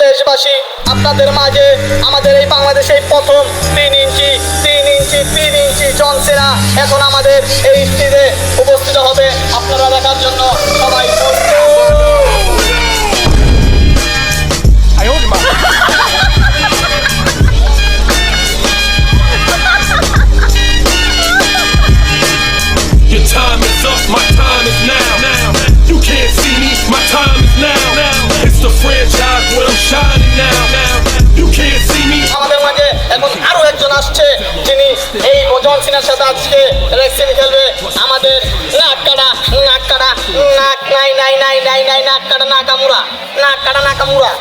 দেশবাসী, আপনাদের মাঝে আমাদের এই বাংলাদেশে প্রথম 3 ইঞ্চি জন সেনা এখন আমাদের এই স্টেজে উপস্থিত হবে আপনারা দেখার জন্য। সবাই Your time is up, my time is now. You can't see me, my time is now. It's the franchise where I'm shining now. You can't see me. আমাদের মাঝে এখন আরো একজন আসছে যিনি এই জন সিনার সাথে আজকে রেসলিং খেলবে। আমাদের নাক কাটা নাক কাটা নাক নাই নাকামুরা।